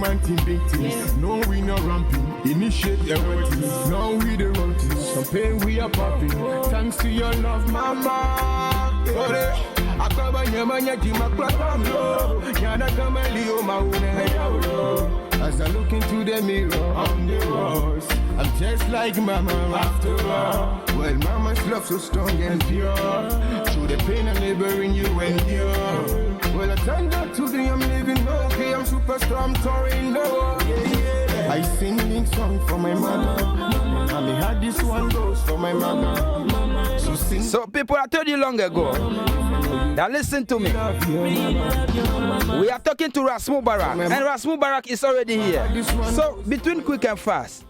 man team big things. No, we no ramping. Initiate everything. Now we the routine. Some pain we are popping. Thanks to your love, mama. Akaba nyamanya jima klapamlo. Yana kamelio maune. As I look into the mirror, I'm the worst. I'm just like mama after all. Well, mama's love so strong and pure. Through the pain and labor in you endure. Well, I thank God today I'm living okay. I'm superstar, I'm touring the world. Yeah. I sing song for my mother. And me had this one goes for my mama. So sing. So people, I told you long ago. Now listen to me. We are talking to Ras Mubarak, and Ras Mubarak is already here. So between quick and fast,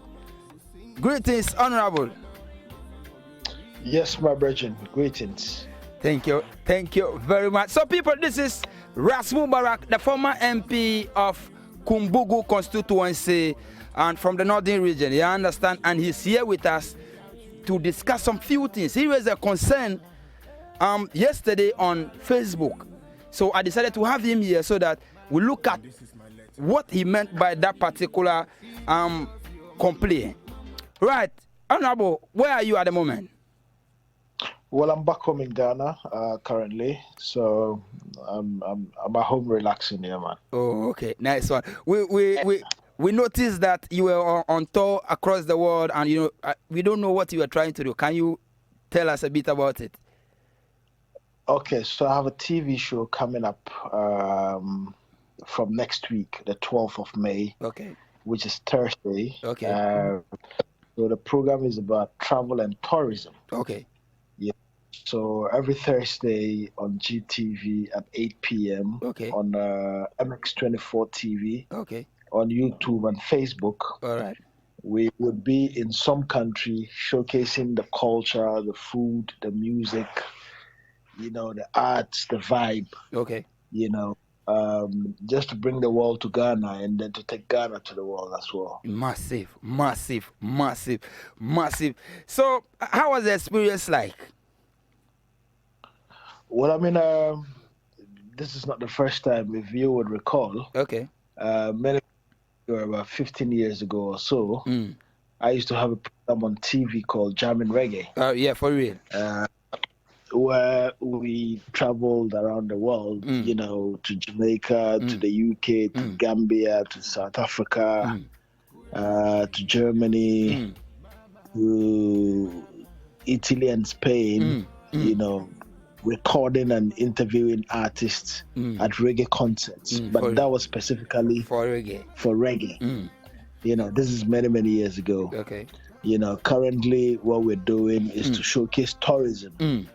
greetings, honorable. Yes, my brethren, greetings. Thank you very much. So people, this is Ras Mubarak, the former MP of Kumbugu Constituency and from the northern region. You understand? And he's here with us to discuss some few things. He raised a concern yesterday on Facebook. So I decided to have him here so that we look at what he meant by that particular complaint. Right, Honorable, where are you at the moment? Well, I'm back home in Ghana currently, so I'm at home relaxing here, man. Oh, okay, nice one. We noticed that you were on tour across the world, and we don't know what you were trying to do. Can you tell us a bit about it? Okay, so I have a TV show coming up from next week, the 12th of May. Okay. Which is Thursday. Okay. So the program is about travel and tourism. Okay. Yeah. So every Thursday on GTV at 8 p.m. Okay. On MX24 TV. Okay. On YouTube and Facebook. All right. We would be in some country showcasing the culture, the food, the music, the arts, the vibe. Okay. Just to bring the world to Ghana and then to take Ghana to the world as well. Massive. So, how was the experience like? Well, I mean, this is not the first time, if you would recall. Okay. About 15 years ago or so, I used to have a program on TV called Jamming Reggae. Yeah, for real. Where we traveled around the world, to Jamaica, to the UK, to Gambia, to South Africa, to Germany, to Italy and Spain, recording and interviewing artists at reggae concerts. But that was specifically for reggae. This is many, many years ago. Okay. Currently what we're doing is to showcase tourism.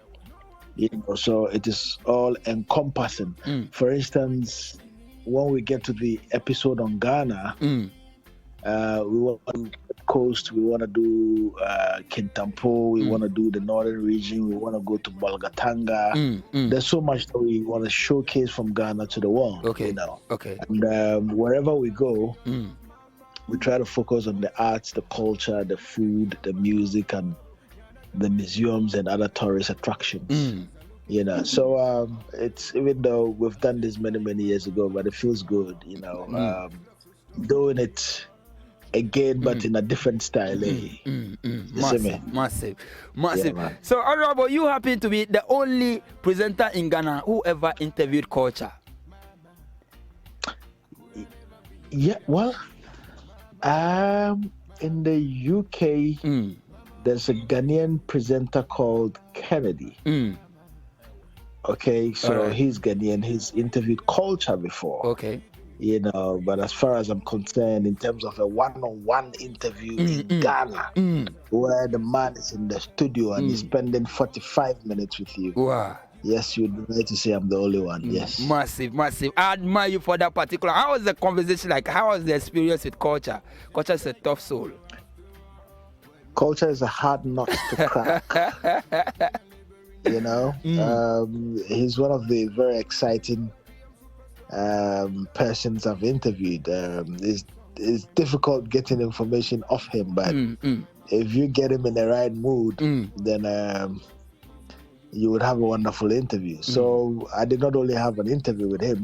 So it is all encompassing. For instance, when we get to the episode on Ghana, we want to do the coast, we want to do Kintampo, we want to do the northern region, we want to go to Bolgatanga. There's so much that we want to showcase from Ghana to the world. Okay. Okay. And wherever we go, we try to focus on the arts, the culture, the food, the music, and the museums and other tourist attractions. So it's, even though we've done this many, many years ago, but it feels good, doing it again, but in a different style. Massive. Yeah, so, Honorable, you happen to be the only presenter in Ghana who ever interviewed culture. Yeah, well, in the UK, there's a Ghanaian presenter called Kennedy. Okay, so he's Ghanaian. He's interviewed culture before. Okay. But as far as I'm concerned, in terms of a one-on-one interview in Ghana, where the man is in the studio and he's spending 45 minutes with you. Wow. Yes, you'd be right to say I'm the only one. Yes. Massive. I admire you for that particular. How was the conversation like? How was the experience with culture? Culture is a tough soul. Culture is a hard nut to crack. He's one of the very exciting persons I've interviewed. It's difficult getting information off him, but if you get him in the right mood, then you would have a wonderful interview. So I did not only have an interview with him,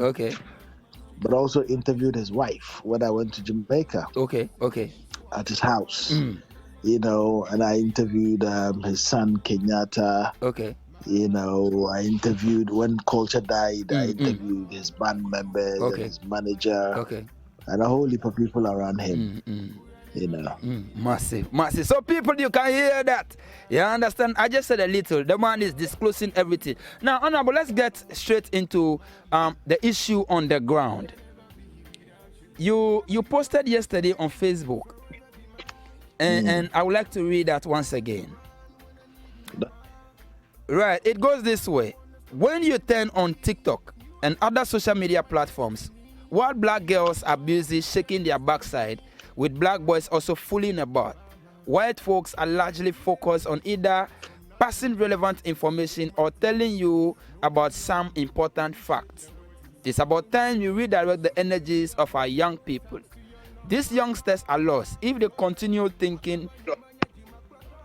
but also interviewed his wife when I went to Jamaica. Okay. At his house, you know, and I interviewed his son Kenyatta. Okay. You know, I interviewed when Culture died. I interviewed his band members and his manager. Okay. And a whole heap of people around him. You know. Massive. So people, you can hear that. You understand? I just said a little. The man is disclosing everything. Now, Honorable, let's get straight into the issue on the ground. You posted yesterday on Facebook, and I would like to read that once again. Right, it goes this way. When you turn on TikTok and other social media platforms, while black girls are busy shaking their backside, with black boys also fooling about, white folks are largely focused on either passing relevant information or telling you about some important facts. It's about time we redirect the energies of our young people. These youngsters are lost if they continue thinking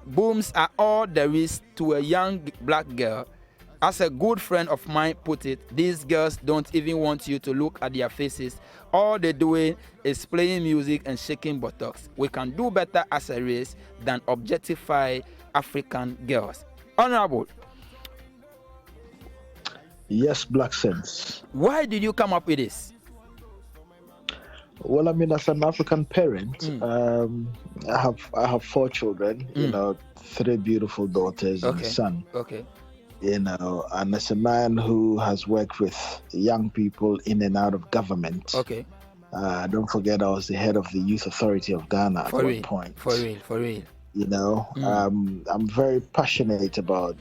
booms are all there is to a young black girl. As a good friend of mine put it, these girls don't even want you to look at their faces. All they're doing is playing music and shaking buttocks. We can do better as a race than objectify African girls. Honorable. Yes, Black Sense. Why did you come up with this? Well, I mean, as an African parent, I have 4 children. You know, 3 beautiful daughters and a son. Okay. You know, and as a man who has worked with young people in and out of government. Okay. Don't forget, I was the head of the Youth Authority of Ghana at one point. For real. You know, I'm very passionate about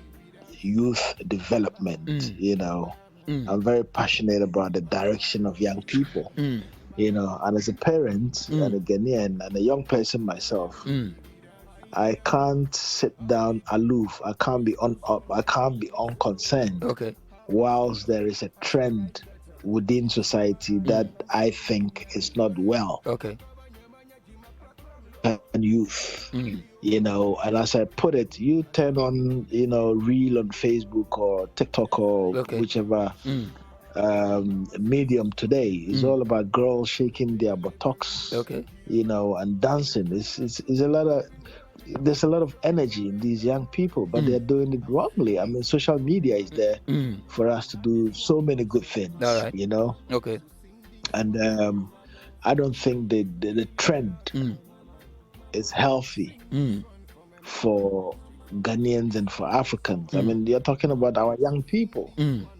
youth development. You know, I'm very passionate about the direction of young people. You know, and as a parent and a Ghanaian and a young person myself, I can't sit down aloof. I can't be unconcerned. Okay. Whilst there is a trend within society that I think is not well. Okay. And youth, you know, and as I put it, you turn on, you know, reel on Facebook or TikTok or whichever medium today. It's all about girls shaking their buttocks, you know, and dancing. It's there's a lot of energy in these young people, but they're doing it wrongly. I mean, social media is there for us to do so many good things, you know? Okay. And I don't think the trend is healthy for Ghanaians and for Africans. I mean, you're talking about our young people,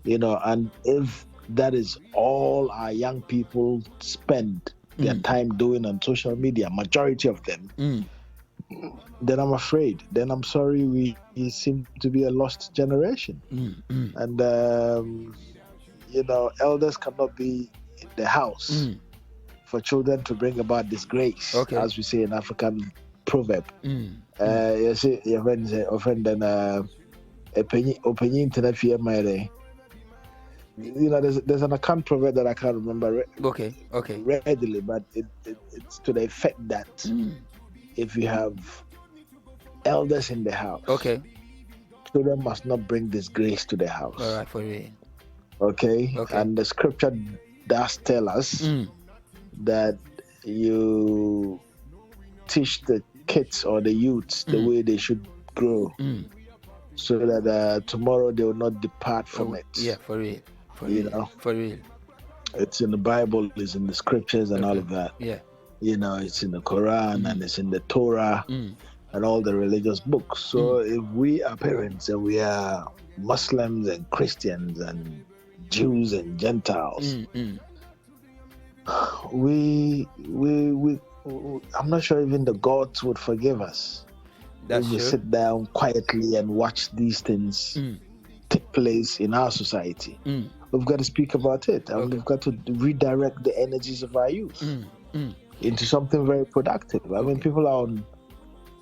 you know, and if that is all our young people spend their time doing on social media, majority of them, then I'm afraid, then I'm sorry, we seem to be a lost generation. And, you know, elders cannot be in the house for children to bring about disgrace, as we say in African proverb. You see, your friend say, offend and opinion to that fear my. You know, there's an account proverb that I can't remember readily, but it's to the effect that if you have elders in the house, children must not bring disgrace to the house. All right, for real. Okay, and the scripture does tell us that you teach the kids or the youths the way they should grow, so that tomorrow they will not depart from it. Yeah, for real. For real. It's in the Bible, it's in the scriptures and all of that. Yeah. You know, it's in the Quran and it's in the Torah and all the religious books. So if we are parents and we are Muslims and Christians and Jews and Gentiles, we I'm not sure even the gods would forgive us if we sit down quietly and watch these things take place in our society. We've got to speak about it, and we've got to redirect the energies of our youth into something very productive. I mean, people are on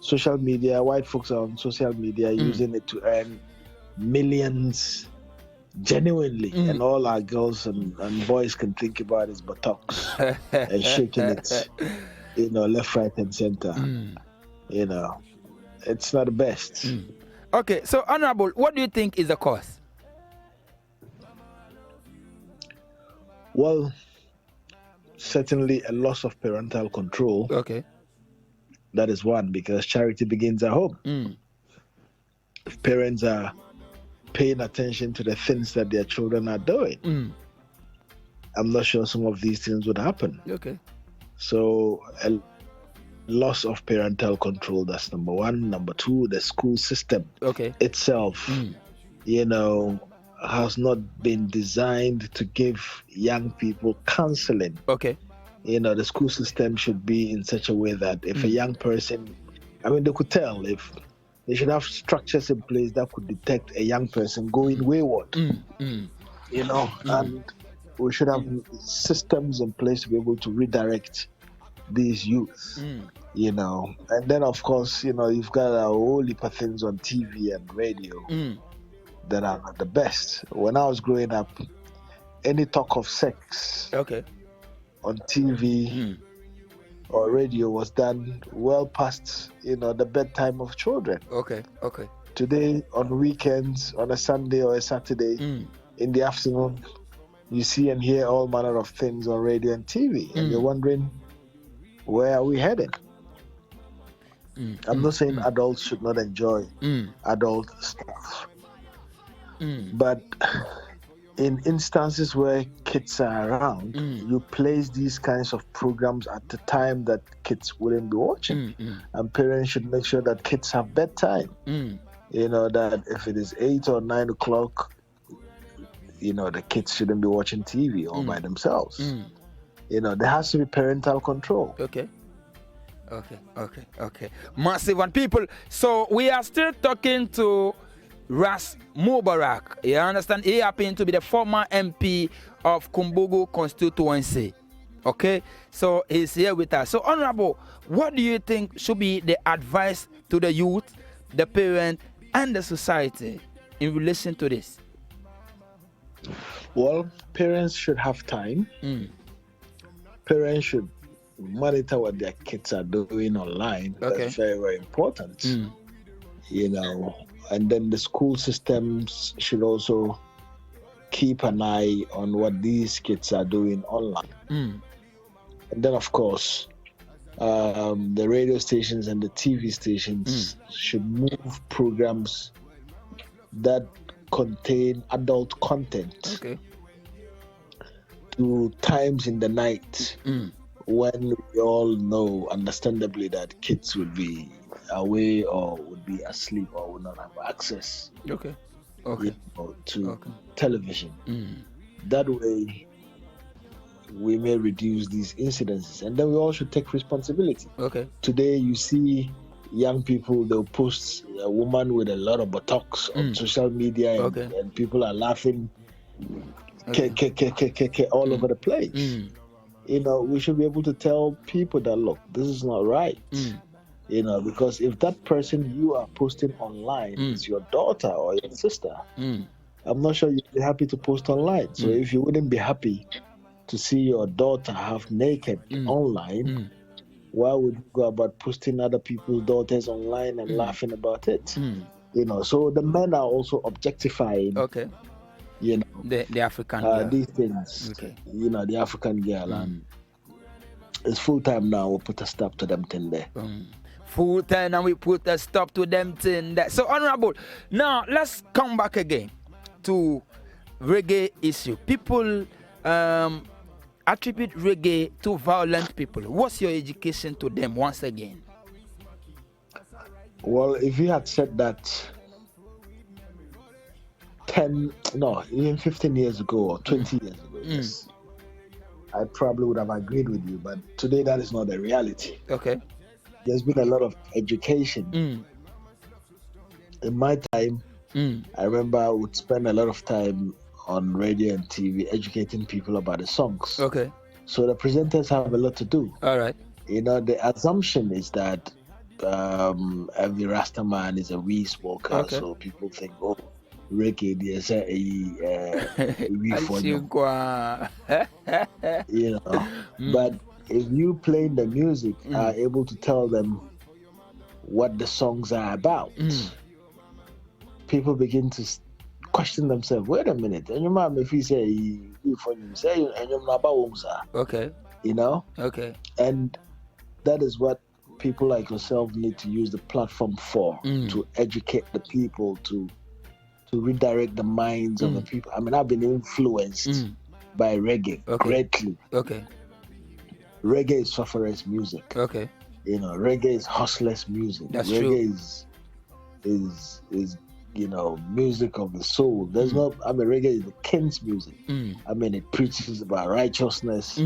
social media, white folks are on social media using it to earn millions genuinely, and all our girls and boys can think about is buttocks and shaking it, you know, left, right, and center. You know, it's not the best. Okay, so Honorable, what do you think is the cause? Well, certainly a loss of parental control. Okay. That is one, because charity begins at home. If parents are paying attention to the things that their children are doing, I'm not sure some of these things would happen. Okay. So a loss of parental control, that's number one. Number two, the school system itself, has not been designed to give young people counseling. Okay. The school system should be in such a way that if a young person, they could tell, if they should have structures in place that could detect a young person going wayward, and we should have systems in place to be able to redirect these youth, and then of course, you've got a whole heap of things on TV and radio that are not the best. When I was growing up, any talk of sex on TV or radio was done well past, the bedtime of children. Okay. Today, on weekends, on a Sunday or a Saturday, in the afternoon, you see and hear all manner of things on radio and TV, and you're wondering, where are we headed? I'm not saying adults should not enjoy adult stuff, but in instances where kids are around, you place these kinds of programs at the time that kids wouldn't be watching, and parents should make sure that kids have bedtime. That if it is 8 or 9 o'clock, the kids shouldn't be watching TV all by themselves. There has to be parental control. Okay. Massive one, people. So we are still talking to Ras Mubarak. You understand? He happened to be the former MP of Kumbugu Constituency. Okay? So he's here with us. So, Honorable, what do you think should be the advice to the youth, the parent, and the society in relation to this? Well, parents should have time. Parents should monitor what their kids are doing online. That's very, very important. And then the school systems should also keep an eye on what these kids are doing online. And then, of course, the radio stations and the TV stations should move programs that contain adult content to times in the night when we all know, understandably, that kids would be away or would be asleep or would not have access to television. That way, we may reduce these incidences, and then we all should take responsibility. Today, you see young people, they'll post a woman with a lot of buttocks on social media, and people are laughing all over the place. We should be able to tell people that, look, this is not right. Because if that person you are posting online is your daughter or your sister, I'm not sure you'd be happy to post online. So if you wouldn't be happy to see your daughter half naked online, why would you go about posting other people's daughters online and laughing about it? So the men are also objectifying the African girl. These things, the African girl, and it's full time now. We'll put a stop to them thing there. Full time, and we put a stop to them thing there. So, Honorable, now let's come back again to reggae issue. People attribute reggae to violent people. What's your education to them once again? Well, if you had said that even 15 years ago or 20 years ago, yes, I probably would have agreed with you. But today, that is not the reality. There's been a lot of education. In my time, I remember I would spend a lot of time on radio and TV educating people about the songs. So the presenters have a lot to do. The assumption is that every Rasta man is a weed smoker, so people think, oh, reggae, there's a weed for you. But if you play the music, are able to tell them what the songs are about, people begin to question themselves. Wait a minute, and your mom, if you say you for you say and you're not about you know. Okay. And that is what people like yourself need to use the platform for, to educate the people, to redirect the minds of the people. I mean, I've been influenced by reggae greatly. Okay. Reggae is sufferers music. Okay. You know, reggae is hustlers music. That's reggae true. is you know, music of the soul. There's no, I mean, reggae is the king's music. I mean, it preaches about righteousness.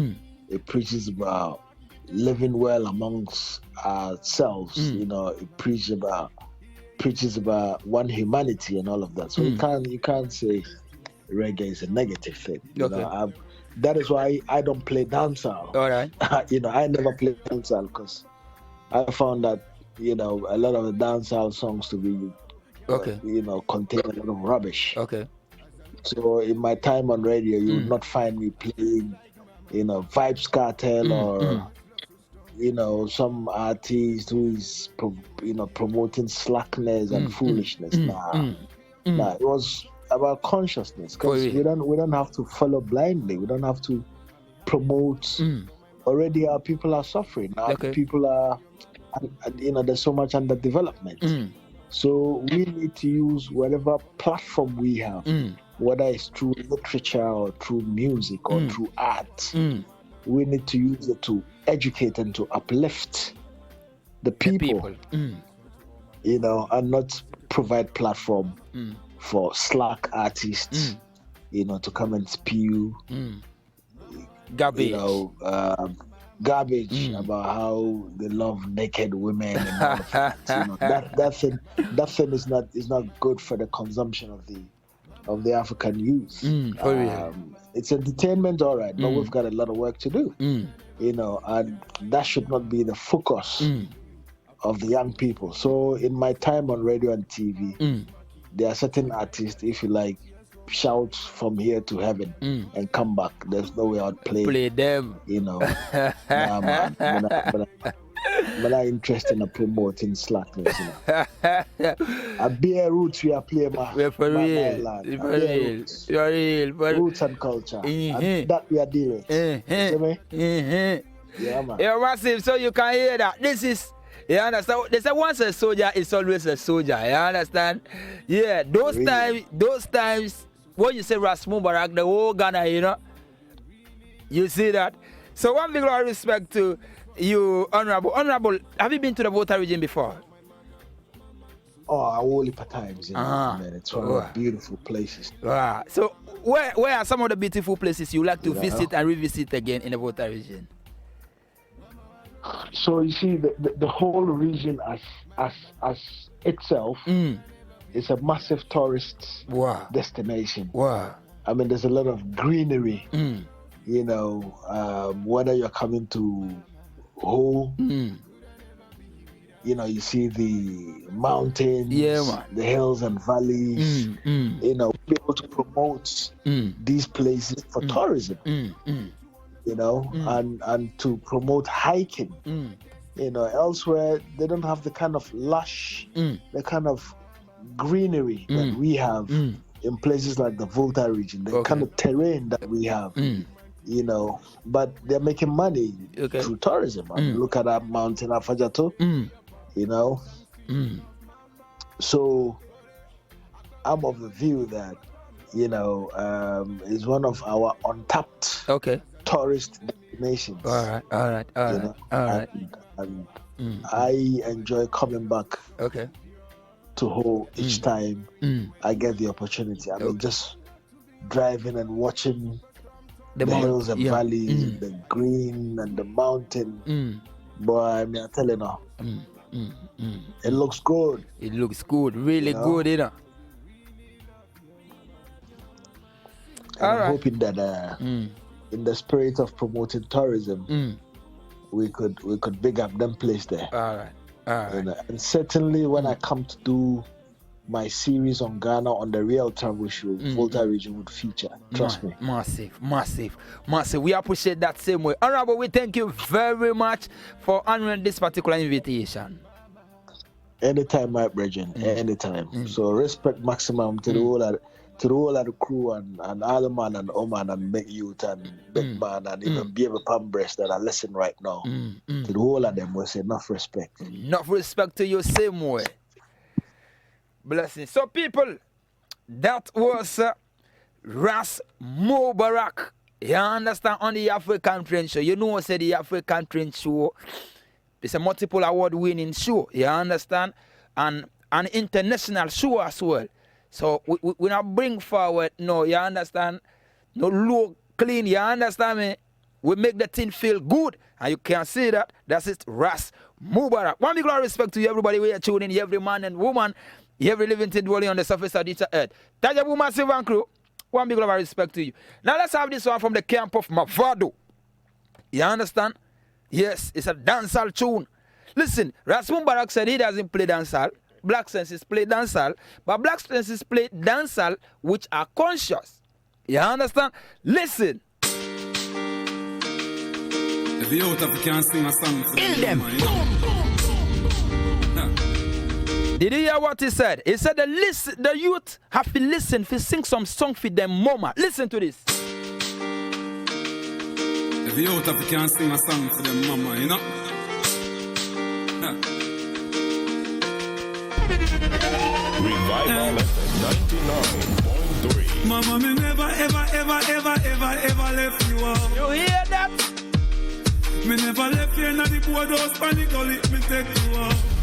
It preaches about living well amongst ourselves. You know, it preaches about one humanity and all of that. So you can't say reggae is a negative thing. You know, that is why I don't play dancehall. All right. You know, I never play dancehall because I found that, you know, a lot of the dancehall songs to be you know, contain a lot of rubbish. Okay. So in my time on radio, you would not find me playing, you know, Vibes Cartel or, you know, some artist who is, you know, promoting slackness and foolishness. Nah, it was about consciousness, because we don't have to follow blindly. We don't have to promote. Already, our people are suffering. Our people are, you know, there's so much underdevelopment. So we need to use whatever platform we have, whether it's through literature or through music or through art. We need to use it to educate and to uplift the people. You know, and not provide platform for slack artists, you know, to come and spew garbage. You know, garbage about how they love naked women and all of that. You know, that thing is not good for the consumption of the African youth. It's entertainment, all right, but we've got a lot of work to do. You know, and that should not be the focus of the young people. So in my time on radio and TV, there are certain artists, if you like, shout from here to heaven and come back. There's no way I'd play them. You know, nah, man. But I'm interested in promoting slackness. You know, a beer roots we are playing. We're for real. You're real. Roots and culture. And that we are dealing with. See me? Yeah, man. You're massive, so you can hear that. This is. You understand? They say once a soldier is always a soldier. You understand? Yeah, those times when you say Ras Mubarak, the whole Ghana, you know, you see that. So one big lot of respect to you, Honorable. Honorable, have you been to the Volta region before? Oh, a whole heap of times. You know, man. It's one of the beautiful places. Wow. So where are some of the beautiful places you like to visit and revisit again in the Volta region? So you see, the whole region as itself is a massive tourist destination. Wow! I mean, there's a lot of greenery. You know, whether you're coming to Ho, you know, you see the mountains, the hills and valleys. You know, be able to promote these places for tourism. You know, and to promote hiking. You know, elsewhere they don't have the kind of lush, the kind of greenery that we have in places like the Volta region, the kind of terrain that we have. You know, but they're making money through tourism. I mean, look at that mountain Afajato. You know, so I'm of the view that, you know, is one of our untapped tourist destinations. All right. You know? And I enjoy coming back to Ho each time I get the opportunity. I mean, just driving and watching the hills and valleys, the green and the mountain. Boy, I mean, I'm telling you, it looks good. It looks good, really good, you know. I'm hoping that in the spirit of promoting tourism, we could big up them place there. All right. You know? And certainly when I come to do my series on Ghana on the Real Travel Show, Volta region would feature. Trust me. Massive. We appreciate that same way. Honorable, we thank you very much for honoring this particular invitation. Anytime, my brethren. Anytime. So respect maximum to the to the whole of the crew and all the man and Oman and big youth and big man and even baby palm breast that are listening right now. To the whole of them, we say enough respect. Enough respect to you, same way. Blessings. So, people, that was Ras Mubarak. You understand, on the African Trend Show. You know, I said the African Trend Show is a multiple award winning show. You understand? And an international show as well. So we not bring forward, no, you understand? No low, clean, you understand me? We make the thing feel good. And you can see that. That's it, Ras Mubarak. One big lot of respect to you, everybody. We are tuning in, every man and woman, every living thing dwelling on the surface of this earth. Tajabu Massive and crew. One big lot of respect to you. Now let's have this one from the camp of Mavado. You understand? Yes, it's a dancehall tune. Listen, Ras Mubarak said he doesn't play dancehall. Black senses play dancehall, but black senses play dancehall which are conscious. You understand? Listen. If you out Afrikan sing a song for them. Did you hear what he said? He said the youth have to listen to sing some song for them mama. Listen to this. If you out Afrikan sing a song for them mama, you know? Revival FM 99.3. Mama, me never, ever left you off. You hear that? Me never left you in the boardhouse, panic, me take you off.